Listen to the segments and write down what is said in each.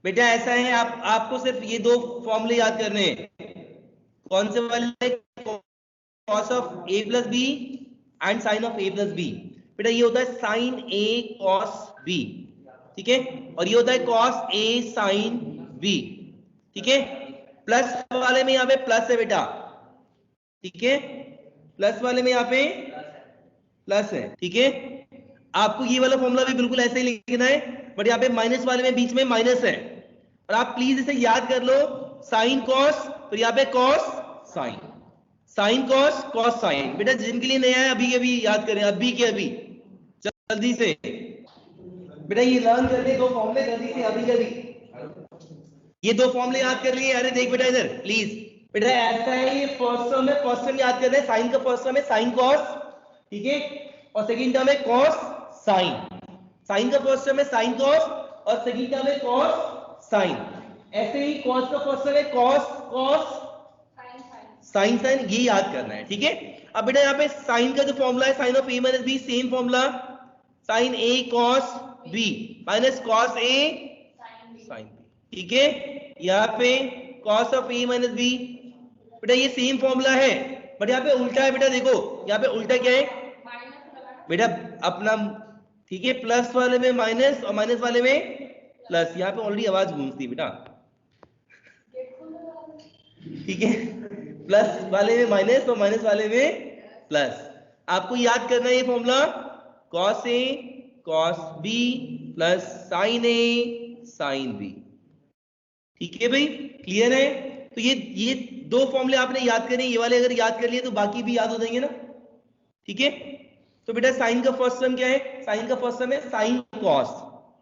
बेटा ऐसा है, आपको सिर्फ ये दो फॉर्मूले याद करने हैं। कौन से वाले? Cos of A plus B and sine of A plus B. बेटा ये होता है साइन ए कॉस बी, ठीक है, और ये होता है कॉस ए साइन बी, ठीक है। प्लस वाले में यहाँ पे प्लस है बेटा, ठीक है, प्लस वाले में यहाँ पे प्लस है, ठीक है। आपको ये वाला फॉर्मूला भी बिल्कुल ऐसे ही लिखना है, बट यहाँ पे माइनस वाले में बीच में माइनस है, और आप प्लीज इसे याद कर लो, साइन कॉस, तो यहाँ पे cos sine, sine cos cos sine. बेटा जिनके लिए नया है अभी के अभी याद करें, अभी के अभी जल्दी से बेटा ये लर्न कर ले, दो फॉर्मूले जल्दी से अभी के अभी ये दो फॉर्मूले याद कर लिए। अरे देख बेटा इधर प्लीज, बेटा ऐसा है, ये फर्स्ट टर्म है, फर्स्ट टर्म याद कर रहे हैं, साइन का फर्स्ट टर्म है साइन कॉस, ठीक है, और सेकंड टर्म है कॉस साइन। साइन का फर्स्ट टर्म है साइन कॉस और सेकंड टर्म है कॉस साइन। ऐसे ही कॉस का फर्स्ट टर्म है कॉस कॉस साइन साइन, ये याद करना है, ठीक है। अब बेटा यहाँ पे साइन का जो फॉर्मूला है sine of A minus B, same formula, sine A cos B minus cos A sine B, ठीक है। यहाँ पे cos of A minus B, बेटा ये सेम फॉर्मूला है, बट यहाँ पे उल्टा है बेटा, देखो यहाँ पे उल्टा क्या है बेटा अपना, ठीक है, प्लस वाले में माइनस और माइनस वाले में प्लस। यहाँ पे ऑलरेडी आवाज गूंजती बेटा, ठीक है, प्लस वाले में माइनस और माइनस वाले में प्लस। आपको याद करना है ये formula, cos A cos B plus sign A sine B, ठीक है भाई, क्लियर है। तो ये दो फॉर्मूले आपने याद करने, ये वाले अगर याद कर लिए तो बाकी भी याद हो जाएंगे ना, ठीक है। तो बेटा साइन का फर्स्ट टर्म क्या है? साइन का फर्स्ट टर्म है साइन कॉस,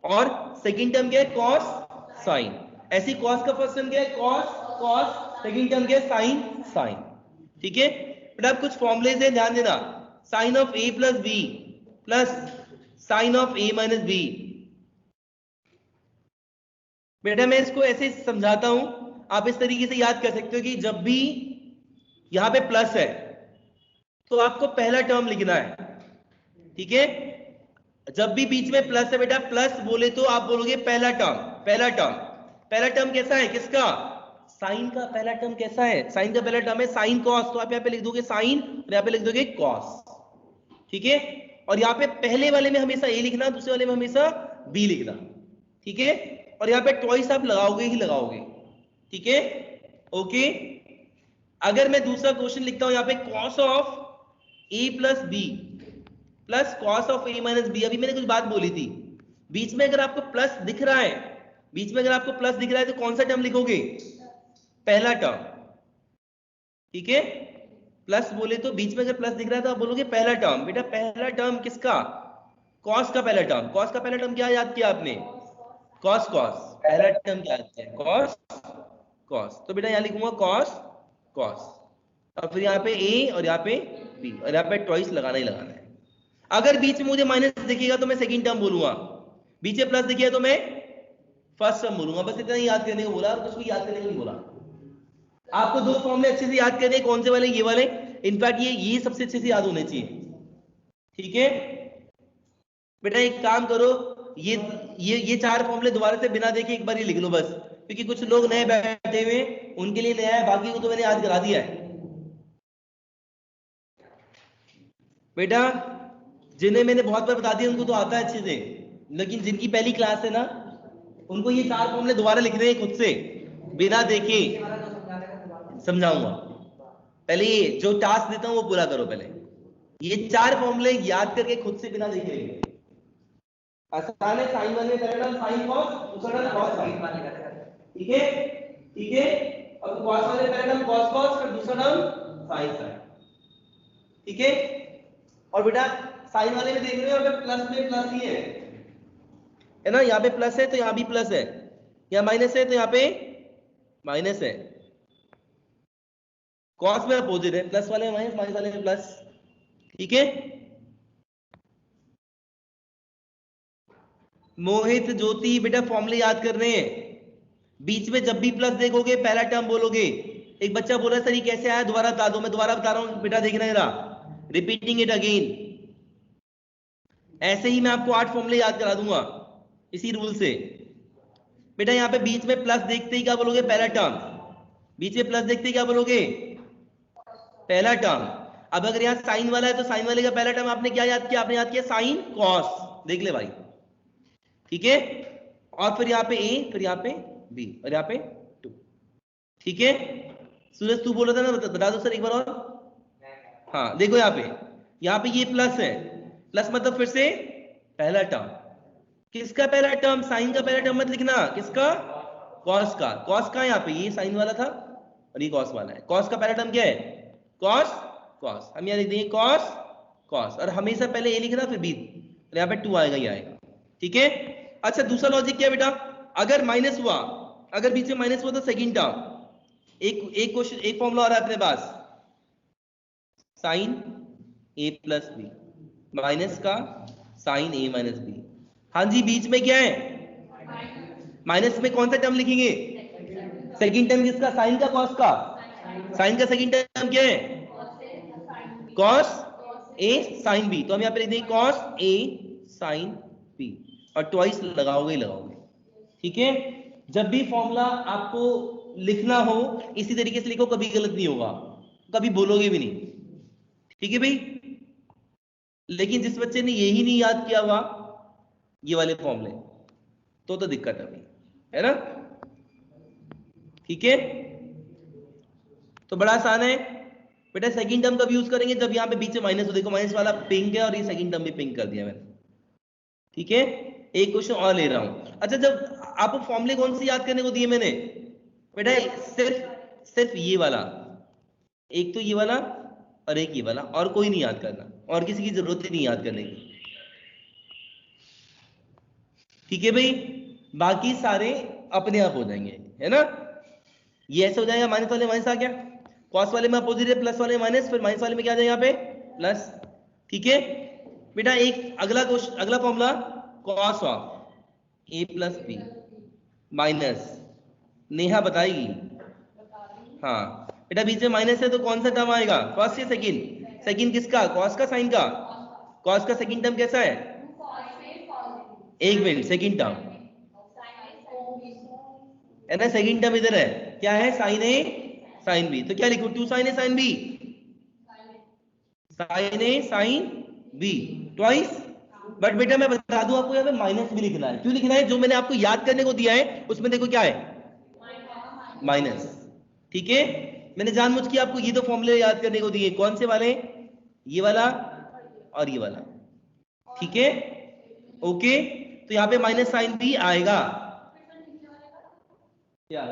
और सेकंड टर्म क्या है? Cos sine. ऐसी कॉस का फर्स्ट टर्म क्या है? कॉस कॉस, सेकंड टर्म क्या है? साइन साइन, ठीक है। बेटा अब कुछ फॉर्मूले से ध्यान देना, sine of A plus B plus sine of A minus B. बेटा मैं इसको ऐसे समझाता हूं, आप इस तरीके से याद कर सकते हो कि जब भी यहां पे प्लस है तो आपको पहला टर्म लिखना है, ठीक है। जब भी बीच में प्लस है बेटा, प्लस बोले तो आप बोलोगे पहला टर्म, पहला टर्म। पहला टर्म कैसा है? किसका? साइन का पहला टर्म कैसा है? साइन का पहला टर्म है साइन कॉस, तो आप यहाँ पे लिख दोगे साइन और यहाँ पे लिख दोगे कॉस, ठीक है। और यहाँ पे पहले वाले में हमेशा ए लिखना, दूसरे वाले में हमेशा बी लिखना, ठीक है। और यहाँ पे ट्वाइस आप लगाओगे ही लगाओगे, ठीक है, ओके। अगर मैं दूसरा क्वेश्चन लिखता हूं यहाँ पे, cos of A plus B plus cos of A minus B. अभी मैंने कुछ बात बोली थी, बीच में अगर आपको प्लस दिख रहा है, बीच में अगर आपको प्लस दिख रहा है तो कौन सा टर्म लिखोगे? पहला टर्म, ठीक है। प्लस बोले तो बीच में अगर प्लस दिख रहा है तो आप बोलोगे पहला टर्म। बेटा पहला टर्म किसका? कॉस का पहला टर्म। कॉस का पहला टर्म क्या याद किया आपने? कॉस कॉस, पहला टर्म क्या याद किया? Cos cos. तो बेटा यहां लिखूंगा कॉस कॉस, और फिर यहाँ पे ए और यहाँ पे बी, और यहाँ पे ट्वाइस लगाना ही लगाना है। अगर बीच में मुझे माइनस दिखेगा तो मैं सेकंड टर्म बोलूंगा, बीच में प्लस दिखेगा तो मैं फर्स्ट टर्म बोलूंगा। बस इतना ही याद करने को बोला, और कुछ भी याद करने को नहीं बोला। आपको दो फॉर्मूले अच्छे से याद करने, कौन से वाले? ये वाले। इनफैक्ट ये सबसे अच्छे से याद होने चाहिए, ठीक है। बेटा एक काम करो, ये चार फॉर्मूले दोबारा से बिना देखे एक बार ही लिख लो बस, क्योंकि कुछ लोग नए बैठे हुए, उनके लिए नया है, बाकी को तो मैंने याद करा दिया है। बेटा जिन्हें मैंने बहुत बार बता दिया उनको तो आता है अच्छे से, लेकिन जिनकी पहली क्लास है ना, उनको ये चार फॉर्मूले दोबारा लिखने हैं खुद से, बिना देखे। समझाऊंगा, पहले ये जो टास्क देता हूं वो पूरा करो। पहले ये चार फॉर्मूले याद करके खुद से बिना देखे। आसान है, साइन वन में पहला टर्म साइन कॉस, दूसरा टर्म कॉस साइन, ठीक है, ठीक है। और कॉस वाले पहला टर्म कॉस कॉस, फिर दूसरा टर्म साइन साइन, ठीक है। और बेटा साइन वाले में देख रहे हो अगर प्लस में प्लस ही है ना, यहाँ पे प्लस है तो यहाँ भी प्लस है, यहाँ माइनस है तो यहाँ पे माइनस है। कॉस में अपोजिट है, प्लस वाले में माइनस, माइनस वाले में प्लस, ठीक है। मोहित ज्योति बेटा फॉर्मूले याद कर रहे हैं, बीच में जब भी प्लस देखोगे पहला टर्म बोलोगे। एक बच्चा बोला सर ये कैसे आया, दोबारा बता दो। मैं दोबारा बता रहा हूं बेटा, देखना जरा, रिपीटिंग इट अगेन। ऐसे ही मैं आपको 8 फॉर्मूले याद करा दूंगा इसी रूल से। बेटा यहाँ पे बीच में प्लस देखते ही क्या बोलोगे? पहला टर्म। बीच में प्लस देखते ही क्या बोलोगे? पहला टर्म। अब अगर यहाँ साइन वाला है तो साइन वाले का पहला टर्म आपने क्या याद किया? आपने याद किया साइन कॉस। देख ले भाई, ठीक है। और फिर यहाँ पे ए, फिर यहाँ पे बी, और यहाँ पे 2, ठीक है। सूरज तू बोला था ना, बता दो सर एक बार और। हाँ देखो यहाँ पे ये प्लस है, प्लस मतलब फिर से पहला टर्म। किसका पहला टर्म? साइन का पहला टर्म मत लिखना, किसका? कॉस का। कॉस का यहाँ पे ये साइन वाला था और ये कॉस वाला है। कॉस का पहला टर्म क्या है? Cos cos. हम यहाँ लिख देंगे कॉस कॉस, और हमेशा पहले ए लिखना फिर बी, और यहाँ पे 2 आएगा, ये आएगा, ठीक है। अच्छा दूसरा लॉजिक क्या है बेटा? अगर माइनस हुआ, अगर बीच में माइनस हुआ तो सेकंड टर्म। एक क्वेश्चन, एक फॉर्मूला आ रहा है अपने पास, sign A plus B minus का साइन ए माइनस बी। हाँ जी, बीच में क्या है? माइनस में कौन सा टर्म लिखेंगे? सेकंड टर्म किसका? साइन का, कॉस का? साइन का सेकंड टर्म क्या है? Cos A sine B. तो हम यहाँ पे लिख देंगे कॉस ए साइन बी, और ट्वाइस लगाओगे ही लगाओगे, ठीक है। जब भी फॉर्मूला आपको लिखना हो इसी तरीके से लिखो, कभी गलत नहीं होगा, कभी बोलोगे भी नहीं, ठीक है भाई। लेकिन जिस बच्चे ने यही नहीं याद किया हुआ ये वाले फॉर्मूले, तो दिक्कत है भाई, है ना, ठीक है। तो बड़ा आसान है बेटा। सेकंड टर्म कब यूज करेंगे? जब यहाँ पे बीच में माइनस हो। देखो माइनस वाला पिंक है और ये सेकंड टर्म भी पिंक कर दिया मैंने, ठीक है। एक क्वेश्चन और ले रहा हूं। अच्छा, जब आपको फॉर्मूले कौन से याद करने को दिए मैंने बेटा? सिर्फ ये वाला, एक तो ये वाला और एक ये वाला, और कोई नहीं याद करना, और किसी की जरूरत ही नहीं याद करने की, ठीक है भाई। बाकी सारे अपने आप हो जाएंगे, है ना। ये ऐसे हो जाएगा, माइनस वाले माइनस आ गया, कॉस वाले में अपोजिट है, प्लस वाले में माइनस, फिर माइनस वाले में क्या आ जाएगा? यहाँ पे प्लस, ठीक है बेटा। एक अगला क्वेश्चन, अगला formula, cos of A plus B minus, Neha बताएगी। हाँ बेटा, बीच में माइनस है तो कौन सा टर्म आएगा? फर्स्ट या सेकंड? सेकंड किसका? कॉस का, साइन का? कॉस का सेकंड टर्म कैसा है? एक मिनट, सेकंड टर्म है ना, सेकंड टर्म इधर है, क्या है? Sine A sine B. तो क्या लिखो? 2 sine A sine B, sine A sine B twice. But बेटा मैं बता दूं आपको, यहाँ पे माइनस भी लिखना है। क्यों लिखना है? जो मैंने आपको याद करने को दिया है उसमें देखो क्या है? माइनस, ठीक है। मैंने जानबूझ के आपको ये दो फॉर्मूले याद करने को दिए। कौन से वाले? ये वाला और ये वाला, ठीक है, ओके। तो यहाँ पे माइनस साइन भी आएगा, क्या?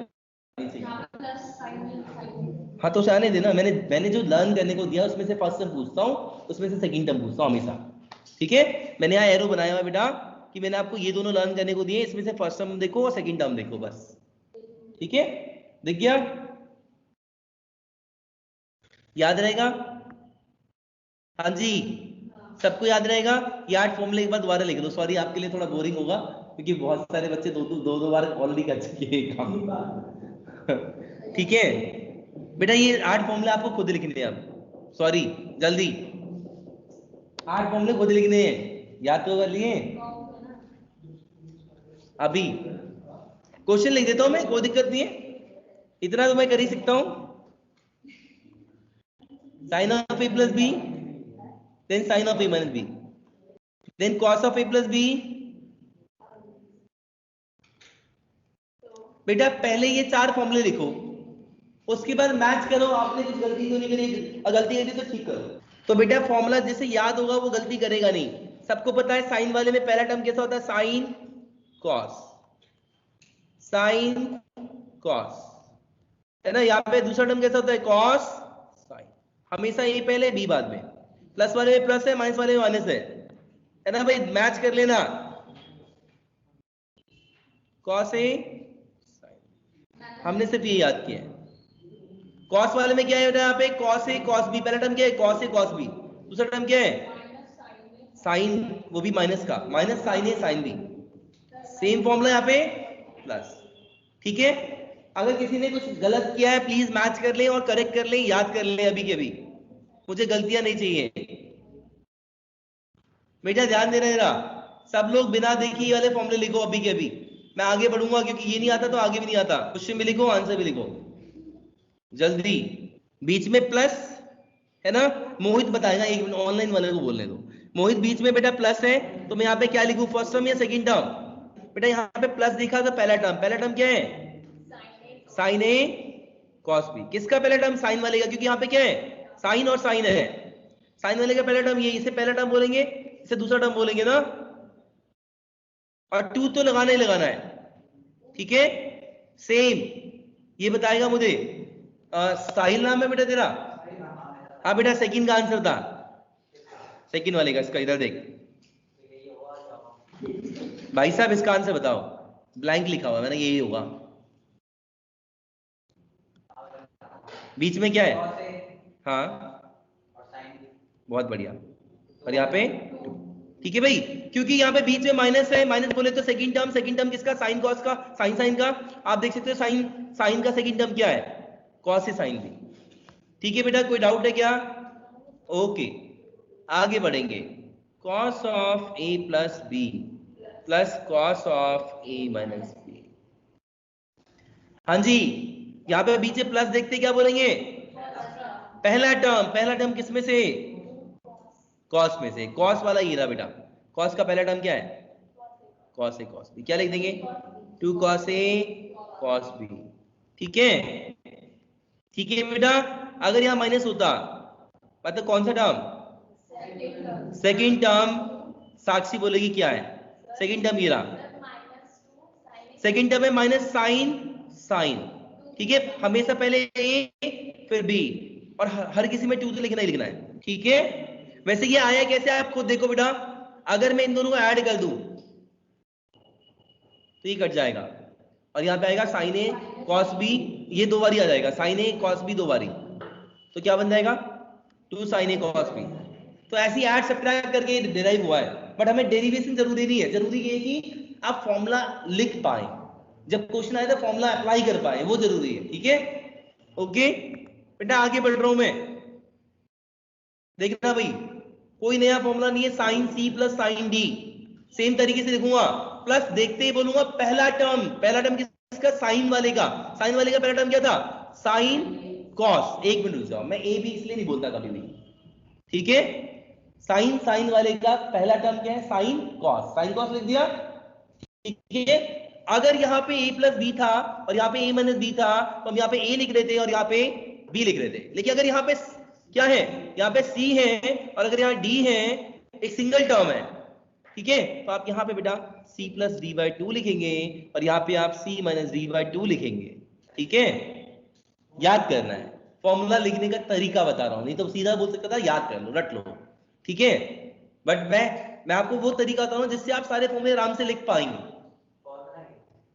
हाँ तो आने देना, मैंने जो लर्न करने को दिया उसमें से फर्स्ट टर्म पूछता हूँ, उसमें से सेकंड टर्म पूछता हूँ हमेशा, ठीक है। मैंने यहाँ एरो बनाया हुआ बेटा कि मैंने आपको ये दोनों लर्न करने को दिए, इसमें से फर्स्ट टर्म देखो और सेकंड टर्म देखो बस, ठीक है। दिख गया? याद रहेगा? हाँ जी, सबको याद रहेगा? ये 8 फॉर्मूले एक बार दोबारा लिख लो। सॉरी आपके लिए थोड़ा बोरिंग होगा क्योंकि बहुत सारे बच्चे दो बार ऑलरेडी कर चुके हैं काम, ठीक है बेटा। ये 8 फॉर्मूले आपको खुद लिखने हैं अब, सॉरी जल्दी 8 फॉर्मूले खुद लिखने हैं, याद तो कर लिए अभी। क्वेश्चन लिख देता हूं मैं, कोई दिक्कत नहीं है, इतना तो मैं कर ही सकता हूं। Sine of A plus B, then sine of A minus B, then cos of A plus B. बेटा पहले ये 4 फॉर्मूले लिखो, उसके बाद मैच करो। आपने कुछ गलती तो नहीं करी, गलती करी तो ठीक करो। तो बेटा फॉर्मूला जैसे याद होगा वो गलती करेगा नहीं। सबको पता है साइन वाले में पहला टर्म कैसा होता है? साइन कॉस, साइन कॉस, है ना। यहाँ पे दूसरा टर्म कैसा होता है? Cos sine. हमेशा ए पहले बी बाद में। प्लस वाले में प्लस है, माइनस वाले में माइनस है ना भाई। मैच कर लेना, कॉस ए साइन, हमने सिर्फ ये याद किया है। कॉस वाले में क्या है यहाँ पे? Cos A cos B. पहला टर्म क्या है? Cos A cos B. दूसरा टर्म क्या है? साइन, वो भी माइनस का, minus sign A sine B. Same formula यहाँ पे प्लस, ठीक है। अगर किसी ने कुछ गलत किया है प्लीज मैच कर ले और करेक्ट कर ले, याद कर ले अभी के अभी, मुझे गलतियां नहीं चाहिए बेटा। ध्यान देना जरा, सब लोग बिना देखी वाले फॉर्मूले लिखो अभी के अभी। मैं आगे बढ़ूंगा क्योंकि ये नहीं आता तो आगे भी नहीं आता। क्वेश्चन भी लिखो, आंसर भी लिखो जल्दी। बीच में प्लस है ना, मोहित बताएगा, एक मिनट ऑनलाइन वाले को बोलने दो। मोहित, बीच में बेटा प्लस है तो मैं यहाँ पे क्या लिखूं, फर्स्ट टर्म या सेकंड टर्म? बेटा यहाँ पे प्लस दिखा तो पहला टर्म, पहला टर्म क्या है, साइन ए कॉस बी। किसका पहला टर्म, साइन वाले का, क्योंकि यहाँ पे क्या है, साइन और साइन है। साइन वाले का पहला टर्म ये, इसे पहला टर्म बोलेंगे, इसे दूसरा टर्म बोलेंगे ना, और टू तो लगाना ही लगाना है, ठीक है। सेम ये बताएगा मुझे, साहिल नाम है बेटा तेरा? हाँ बेटा, सेकंड का आंसर था, सेकंड वाले का, इसका इधर देख भाई साहब, इसका आंसर बताओ। ब्लैंक लिखा हुआ मैंने, यही होगा। बीच में क्या है, हाँ बहुत बढ़िया, और यहाँ पे ठीक है भाई, क्योंकि यहाँ पे बीच में माइनस है, माइनस बोले तो सेकंड टर्म, सेकंड टर्म किसका, साइन कॉस का, साइन साइन का। आप देख सकते हो साइन साइन का सेकंड टर्म क्या है, कॉस से साइन भी। ठीक है बेटा, कोई डाउट है क्या? ओके, आगे बढ़ेंगे। Cos of A plus B plus cos of A minus B. हाँ जी, यहाँ पे बीच में प्लस देखते क्या बोलेंगे, पहला टर्म किस में से, कॉस में से। कॉस वाला ये रहा बेटा, कॉस का पहला टर्म क्या है, कॉस ए कॉस बी। क्या लिख देंगे, 2 कॉस ए कॉस बी। ठीक है, ठीक है बेटा। अगर यहाँ माइनस होता मतलब कौन सा टर्म, सेकंड टर्म, साक्षी बोलेगी क्या है, सेकंड टर्म ये रहा, सेकंड टर्म है माइनस साइन साइन। ठीक है, हमेशा पहले ए फिर बी, और हर किसी में 2 तो लिखना ही लिखना है। ठीक है, वैसे ये आया कैसे आप खुद देखो बेटा, अगर मैं इन दोनों को ऐड कर दूं तो ये कट जाएगा, और यहाँ पे आएगा साइन ए कॉस बी, ये 2 बारी आ जाएगा, साइन ए कॉस बी 2 बारी, तो क्या बन जाएगा, 2 साइन ए कॉस बी। तो ऐसी ऐड सब्ट्रैक्ट करके डिराइव हुआ है, बट हमें डेरिवेशन जरूरी नहीं है, जरूरी ये है कि आप फॉर्मूला लिख पाए, जब क्वेश्चन आए तो फॉर्मूला अप्लाई कर पाए, वो जरूरी है। ठीक है, ओके बेटा, आगे बढ़ रहा हूं मैं। देखना भाई, कोई नया फॉर्मूला नहीं है, sine C plus sine D, सेम तरीके से लिखूंगा, प्लस देखते ही बोलूंगा पहला टर्म किसका, साइन वाले का। साइन वाले का पहला टर्म क्या था, साइन कॉस। एक मिनट रुक जाओ, मैं ए बी इसलिए नहीं बोलता कभी भी, ठीक है। साइन वाले का पहला टर्म क्या है, साइन कॉस, साइन कॉस लिख दिया। ठीक है, अगर यहाँ पे a प्लस बी था और यहाँ पे a माइनस बी था, तो हम यहाँ पे a लिख रहे थे और यहाँ पे b लिख रहे थे। लेकिन अगर यहाँ पे क्या है, यहाँ पे c है और अगर यहाँ d है, एक सिंगल टर्म है, ठीक है, तो आप यहाँ पे बेटा c प्लस डी बाई 2 लिखेंगे और यहाँ पे आप c माइनस डी बाई 2 लिखेंगे। ठीक है, याद करना है, फॉर्मूला लिखने का तरीका बता रहा हूं, नहीं तो सीधा बोल सकता था याद कर लो, रट लो। ठीक है, बट मैं आपको वो तरीका बता रहा हूं जिससे आप सारे फॉर्मूले आराम से लिख पाएंगे।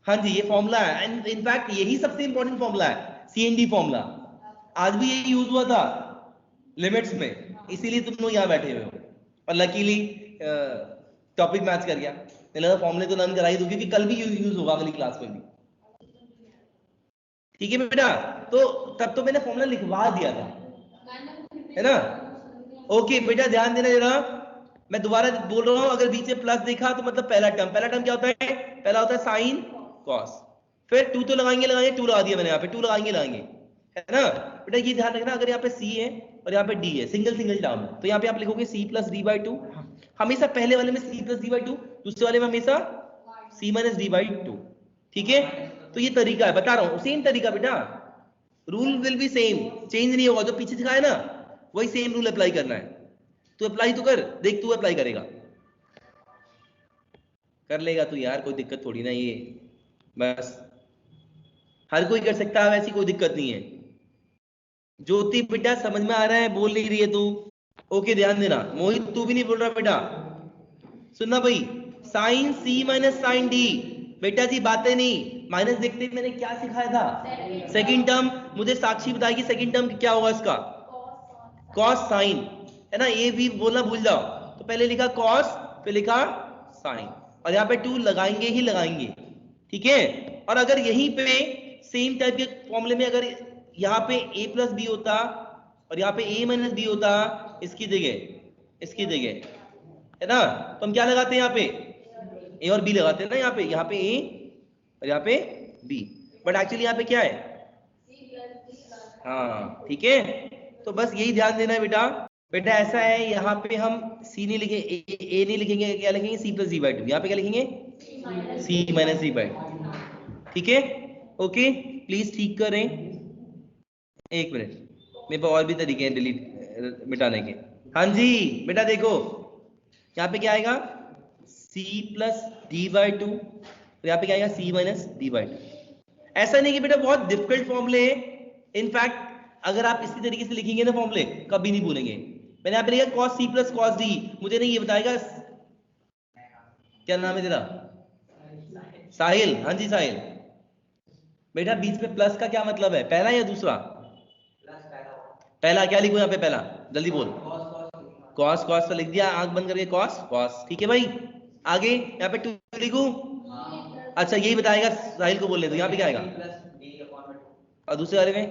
हाँ जी, ये फॉर्मूला है, एंड इनफैक्ट यही सबसे इंपॉर्टेंट फॉर्मूला है, CND फॉर्मूला। आज भी यही यूज हुआ था लिमिट्स में, इसीलिए तुम लोग यहाँ बैठे हुए हो, और लकीली टॉपिक मैच कर गया। नहीं लगा फॉर्मूले तो लर्न कराई दो, क्योंकि कल भी यूज होगा अगली क्लास में भी। ठीक है बेटा, तो तब तो मैंने फॉर्मूला लिखवा दिया था, है ना। ओके बेटा, ध्यान देना जरा, मैं दोबारा बोल रहा हूं, अगर बीच में प्लस देखा तो मतलब पहला टर्म क्या होता है, पहला होता है साइन कॉस, फिर 2 तो लगाएंगे 2 लगा दिया मैंने यहाँ पे, 2 लगाएंगे, है ना बेटा। ये ध्यान रखना, अगर यहाँ पे C है और यहाँ पे D है, सिंगल टर्म है, तो यहाँ पे आप लिखोगे C प्लस डी बाई 2, हमेशा पहले वाले में C प्लस डी बाई 2, दूसरे वाले में हमेशा C माइनस डी बाई 2। ठीक है, तो ये तरीका है, बता रहा हूँ, सेम तरीका बेटा, rule will be same, change नहीं होगा, जो पीछे सिखाया ना वही सेम रूल अप्लाई करना है। तो अप्लाई तो कर, देख तू अप्लाई करेगा, कर लेगा तू यार, कोई दिक्कत थोड़ी ना, ये बस हर कोई कर सकता है, वैसी कोई दिक्कत नहीं है। ज्योति बेटा समझ में आ रहा है, बोल नहीं रही है तू, ओके ध्यान देना। मोहित तू भी नहीं बोल रहा बेटा, सुनना भाई, sine C minus sine D, बेटा जी बातें नहीं, माइनस देखते ही मैंने क्या सिखाया था, सेकंड टर्म। मुझे साक्षी बताएगी सेकंड टर्म क्या होगा इसका, कॉस साइन, है ना, ये भी बोलना भूल जाओ, तो पहले लिखा कॉस फिर लिखा साइन, और यहाँ पे 2 लगाएंगे ही लगाएंगे। ठीक है, और अगर यहीं पे सेम टाइप के फॉर्मूले में अगर यहाँ पे a प्लस बी होता और यहाँ पे a माइनस बी होता, इसकी जगह, है ना, तो हम क्या लगाते हैं यहाँ पे, a और b लगाते हैं ना, यहाँ पे a और यहाँ पे b, बट एक्चुअली यहाँ पे क्या है, हाँ ठीक है। तो बस यही ध्यान देना है बेटा। बेटा ऐसा है, यहाँ पे हम c नहीं लिखेंगे, a नहीं लिखेंगे, क्या लिखेंगे, c प्लस d/2। यहाँ पे क्या लिखेंगे, c माइनस d/2। ठीक है, ओके। प्लीज ठीक करें, एक मिनट, मेरे पास और भी तरीके हैं डिलीट मिटाने के। हाँ जी बेटा देखो, यहाँ पे क्या आएगा, c प्लस d/2, यहाँ पे क्या आएगा, c माइनस d/2। ऐसा नहीं कि बेटा बहुत डिफिकल्ट फॉर्मूले हैं, इनफैक्ट अगर आप इसी तरीके से लिखेंगे ना फॉर्मूले, कभी नहीं भूलेंगे। मैंने यहाँ पे लिखा cos c plus cos d, मुझे नहीं ये बताएगा, क्या नाम है तेरा, साहिल, हाँ जी साहिल। बेटा बीच में प्लस का क्या मतलब है, पहला या दूसरा, पहला। क्या लिखूं यहाँ पे, पहला, जल्दी बोल, कॉस, कॉस तो लिख दिया, आंख बंद करके कॉस, कॉस, ठीक है भाई। आगे यहाँ पे 2 लिखूं, अच्छा यही बताएगा, साहिल को बोलने दो, यहाँ पे क्या आएगा, और दूसरे वाले में,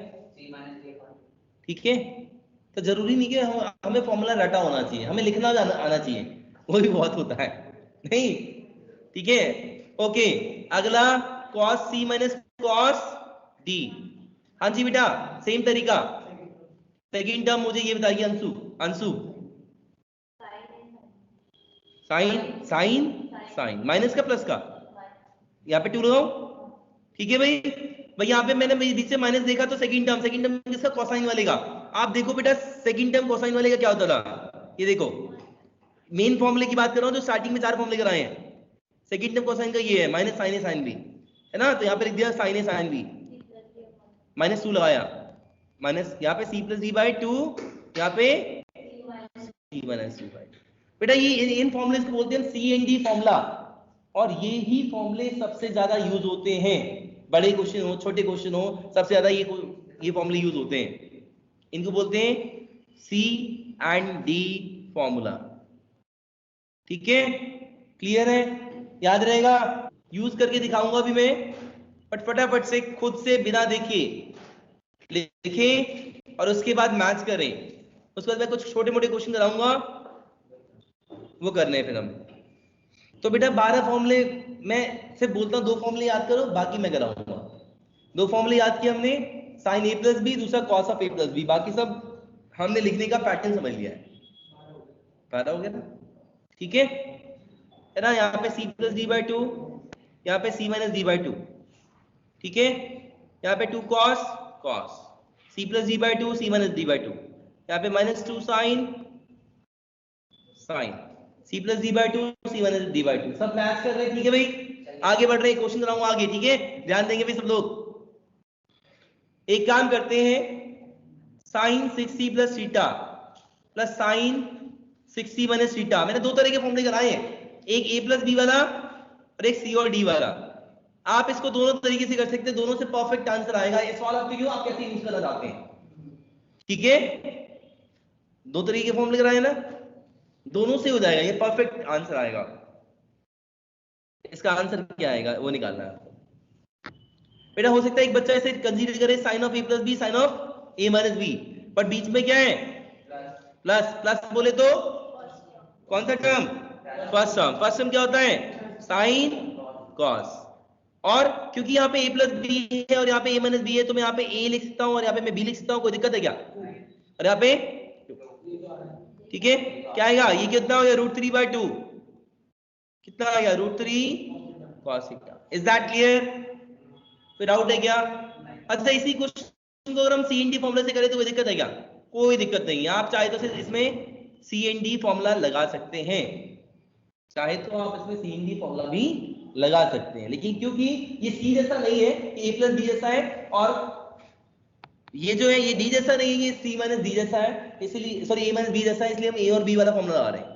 ठीक है। तो जरूरी नहीं कि हमें फॉर्मूला रटा होना चाहिए, हमें लिखना आना चाहिए, वो भी बहुत होता है, नहीं, ठीक है, ओके। अगला cos c minus cos d, हाँ जी बेटा सेम तरीका। सेकेंड टर्म मुझे ये बताइए Anshu, Anshu, sine, sine, sine minus का प्लस का, यहाँ पे 2 लगाओ, ठीक है भाई। भाई यहाँ पे मैंने बीच से माइनस देखा, तो सेकंड टर्म, सेकंड टर्म किसका, कोसाइन वाले का। आप देखो बेटा सेकंड टर्म कोसाइन वाले का क्या होता था, ये देखो, मेन फॉर्मूले की बात कर रहा हूँ जो स्टार्टिंग में 4 फॉर्मूले कराए हैं। सेकंड टर्म कोसाइन का ये है, minus sign A sine B, है ना, तो यहाँ पे लिख दिया साइन ए साइन बी, -2 लगाया, माइनस यहाँ पे c प्लस d/2, यहाँ पे c माइनस d/2। बेटा ये इन फॉर्मूले को बोलते हैं सी एंड डी फॉर्मूला, और ये ही फॉर्मूले सबसे ज्यादा यूज होते हैं, बड़े क्वेश्चन हो छोटे क्वेश्चन हो, सबसे ज्यादा ये फॉर्मूले यूज होते हैं। इनको बोलते हैं सी एंड डी फॉर्मूला, ठीक है, क्लियर है, याद रहेगा, यूज करके दिखाऊंगा अभी मैं, बट फटाफट से खुद से बिना देखे लिखें और उसके बाद मैच करें। उसके बाद मैं कुछ छोटे मोटे क्वेश्चन कराऊंगा, वो करने हैं फिर हम। तो बेटा 12 फॉर्मूले, मैं सिर्फ बोलता हूँ 2 फॉर्मूले याद करो, बाकी मैं कराऊंगा। 2 फॉर्मूले याद किए हमने, साइन ए प्लस बी, दूसरा cos of A plus B, बाकी सब हमने लिखने का पैटर्न समझ लिया है, फायदा हो गया ना, ठीक है ना। यहाँ पे c प्लस d/2, यहाँ पे c माइनस d/2, ठीक है। यहाँ पे 2 cos, cos, c plus d/2, c minus d/2, यहाँ पे -2 sin, sin, c plus d/2, c minus d/2, सब मैच कर रहे हैं, ठीक है भाई। आगे बढ़ रहे हैं, क्वेश्चन कराऊंगा आगे, ठीक है, ध्यान देंगे भाई सब लोग। एक काम करते हैं, sin 6c plus theta plus sin 6c minus theta, मैंने 2 तरह के फॉर्मूले कराए हैं, एक a प्लस बी वाला और एक c और d वाला। आप इसको दोनों तरीके से कर सकते हैं, दोनों से परफेक्ट आंसर आएगा। ये सवाल आपके क्यों, आप कैसे यूज करना चाहते हैं, ठीक है। 2 तरीके के फॉर्मूले कराए ना, दोनों से हो जाएगा, ये परफेक्ट आंसर आएगा। इसका आंसर क्या आएगा वो निकालना है बेटा। हो सकता है एक बच्चा ऐसे कंसीडर करे sine of A plus B, sine of A minus B, but बीच में क्या है, प्लस, प्लस बोले तो कौन सा term, first term, first term क्या होता है, साइन कॉस। और क्योंकि यहाँ पे a प्लस बी है और यहाँ पे a माइनस बी है, तो मैं यहाँ पे a लिख सकता हूँ और यहाँ पे मैं b लिख सकता हूँ, कोई दिक्कत है क्या, और यहाँ पे, ठीक है, क्या आएगा, ये कितना हो गया, √3/2, कितना आ गया, √3 cos theta. Is that clear, कोई डाउट है क्या। अच्छा इसी क्वेश्चन को अगर हम सी एन डी फॉर्मूला से करें तो कोई दिक्कत है क्या, कोई दिक्कत नहीं है, आप चाहे तो सिर्फ इसमें सी एन डी फॉर्मूला लगा सकते हैं, चाहे तो आप इसमें सी एन डी फॉर्मूला भी लगा सकते हैं, लेकिन क्योंकि ये सी जैसा नहीं है, ये a प्लस डी जैसा है, और ये जो है ये डी जैसा नहीं है, ये सी माइनस डी जैसा है, इसलिए सॉरी a माइनस बी जैसा है, इसलिए हम a और b वाला फॉर्मूला लगा रहे हैं,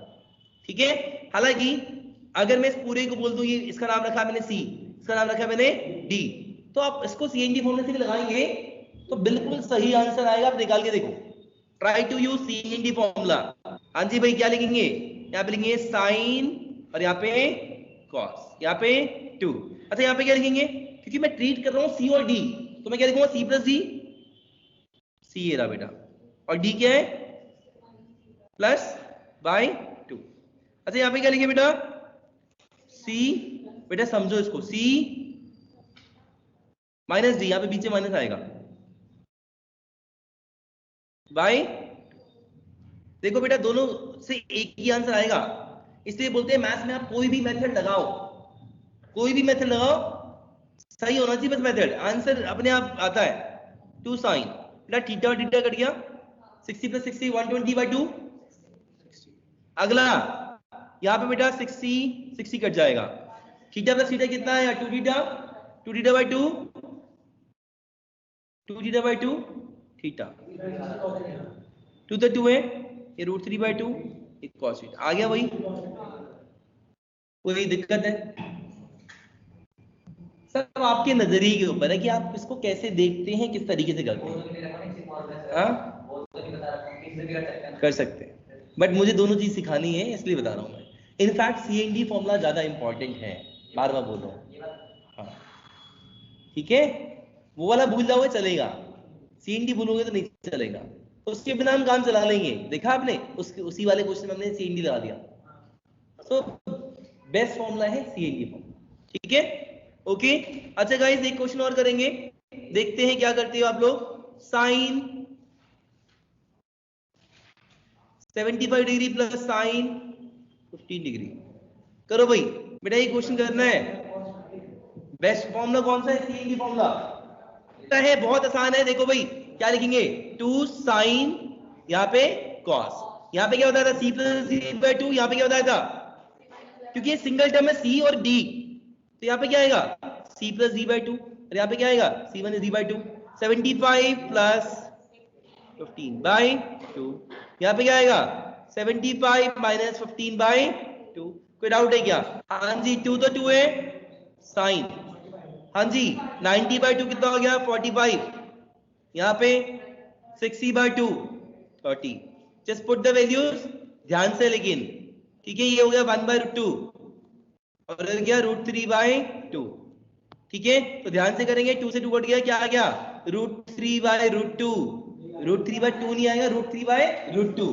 ठीक है। हालांकि अगर मैं इस पूरे को बोल दूं, ये इसका नाम रखा मैंने c, इसका नाम रखा मैंने d, तो आप इसको सी एन डी फॉर्मूले से भी लगाएंगे तो बिल्कुल सही आंसर आएगा। आप निकाल के देखो, try to use C and D formula. हाँ जी भाई, क्या लिखेंगे, यहाँ पे लिखेंगे साइन और यहाँ पे कॉस, यहाँ पे 2। अच्छा यहाँ पे क्या लिखेंगे, क्योंकि मैं ट्रीट कर रहा हूँ सी और डी, तो मैं क्या लिखूंगा, सी प्लस डी, सी ये रहा बेटा, और डी क्या है, +/2। अच्छा यहाँ पे क्या लिखे बेटा, सी, बेटा समझो इसको, सी माइनस डी, यहाँ पे बीच में माइनस आएगा बाय, देखो बेटा दोनों से एक ही आंसर आएगा, इसलिए बोलते हैं मैथ्स में आप कोई भी मेथड लगाओ, कोई भी मेथड लगाओ, सही होना चाहिए बस मेथड, आंसर अपने आप आता है। 2 साइन बेटा थीटा थीटा कट गया, 60 + 60 120/2। अगला यहाँ पे बेटा 60 60 कट जाएगा, थीटा प्लस थीटा कितना है, 2 थीटा 2θ/2 2θ/2 थीटा 2 तो 2 है, ये √3/2 एक cos थीटा आ गया। वही कोई दिक्कत है? सब आपके नजरिए के ऊपर है कि आप इसको कैसे देखते हैं, किस तरीके से करते हैं। कर सकते हैं, बट मुझे दोनों चीज सिखानी है इसलिए बता रहा हूं मैं। इनफैक्ट CND फॉर्मूला ज्यादा इंपॉर्टेंट है, बार बार बोल रहा हूँ। हाँ ठीक है, वो वाला भूल जाओगे चलेगा, CND भूलोगे तो नहीं चलेगा, उसके बिना हम काम चला लेंगे। देखा आपने उसी वाले क्वेश्चन में हमने CND लगा दिया। तो बेस्ट फॉर्मूला है CND फॉर्मूला, ठीक है ओके। अच्छा गाइस एक क्वेश्चन और करेंगे, देखते हैं क्या करते हो आप लोग। Sine 75 degree plus sine 15 degree करो भाई बेटा, ये क्वेश्चन करना है। बेस्ट फॉर्मूला कौन सा है, CND फॉर्मूला है, बहुत आसान है। देखो भाई क्या लिखेंगे, 2 साइन यहाँ पे कॉस, यहाँ पे क्या होता था C+C/2, यहाँ पे क्या होता था, क्योंकि ये सिंगल टर्म है C और D, तो यहाँ पे क्या आएगा C+D/2, और यहाँ पे क्या आएगा C1D/2। 75 + 15/2, यहाँ पे क्या आएगा 75 - 15/2। कोई डाउट है क्या? हाँ जी 2 तो 2 है साइन, हाँ जी 90/2 कितना हो गया 45, यहाँ पे 60/2 30। जस्ट पुट द वैल्यूज ध्यान से, लेकिन ठीक है, ये हो गया 1/√2 और इधर गया √3/2, ठीक है। तो ध्यान से करेंगे, 2 से 2 कट गया, क्या आ गया √3/√2, √3/2 नहीं आएगा, √3/√2।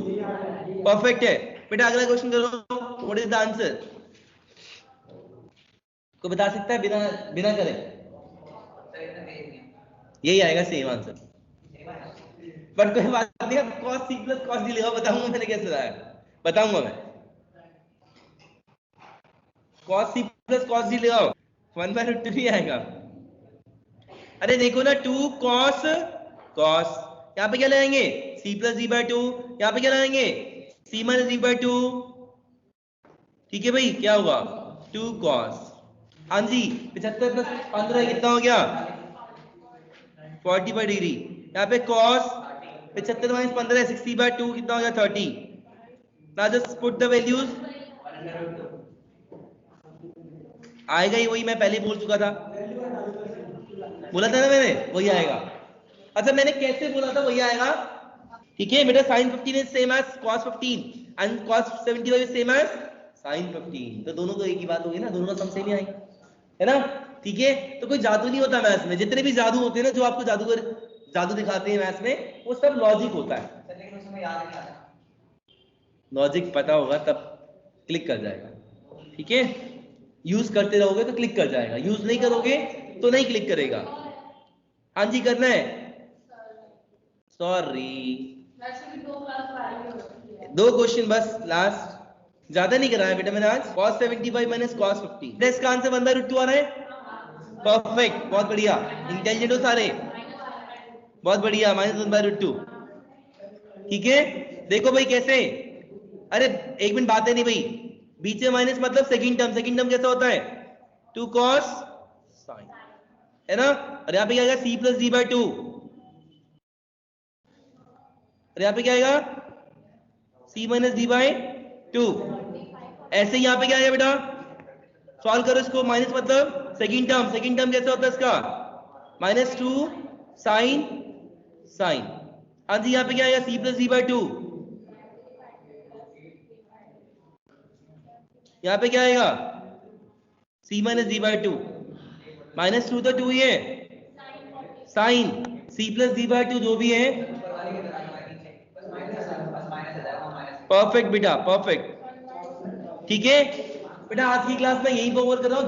परफेक्ट है बेटा। अगला क्वेश्चन करो, व्हाट इज द आंसर, को बता सकता है बिना बिना करे? यही आएगा सेम आंसर, बट कोई बात नहीं, cos C + cos D लिखा, बताऊंगा मैंने कैसे लाया, बताऊंगा मैं। cos C + cos D लगाओ, 1/√2 ही आएगा। अरे देखो ना 2 cos cos, यहाँ पे क्या लगाएंगे C+D/2, यहाँ पे क्या लगाएंगे C - D/2, ठीक है भाई, क्या होगा 2 cos, हाँ जी 75 + 15 कितना हो गया 45 डिग्री, यहाँ पे cos 75 - 15 60/2 कितना हो गया 30। Now just put the values, आएगा ही वही, मैं पहले बोल चुका था, बोला था ना मैंने, वही आएगा। अच्छा मैंने कैसे बोला था वही आएगा, ठीक है बेटा। sin 15 is same as cos 15 and cos 75 is same as sin 15, तो दोनों तो एक ही बात होगी ना, दोनों का सम सेम ही आएगा, है ना, ठीक है। तो कोई जादू नहीं होता मैथ्स में, जितने भी जादू होते हैं ना, जो आपको जादूगर जादू दिखाते हैं मैथ्स में, वो सब लॉजिक होता है। लॉजिक पता होगा तब क्लिक कर जाएगा, ठीक है। यूज करते रहोगे तो क्लिक कर जाएगा, यूज नहीं करोगे तो नहीं क्लिक करेगा। हाँ जी करना है, सॉरी 2 क्वेश्चन बस लास्ट, ज्यादा नहीं कराया बेटा मैंने आज। cos 75 - cos 50, इसका आंसर 1/√2 आ रहा है, परफेक्ट, बहुत बढ़िया, इंटेलिजेंट हो सारे, बहुत बढ़िया, -1/√2, ठीक है। देखो भाई कैसे, अरे एक मिनट बात है नहीं भाई, बीच में माइनस मतलब सेकंड टर्म कैसा होता है 2 cos sin, है ना, और यहाँ पे क्या आएगा C+D/2, और यहाँ पे क्या आएगा C - D/2। ऐसे यहाँ पे क्या आएगा बेटा, सॉल्व करो इसको, माइनस मतलब सेकंड टर्म कैसा होता है इसका -2 sin, हाँ जी यहाँ पे क्या आएगा C+D/2, यहाँ पे क्या आएगा C - D/2, -2 तो 2 ही है, साइन C+D/2 जो भी है, परफेक्ट बेटा परफेक्ट, ठीक है बेटा। आज की क्लास में यही कवर कर रहा हूँ।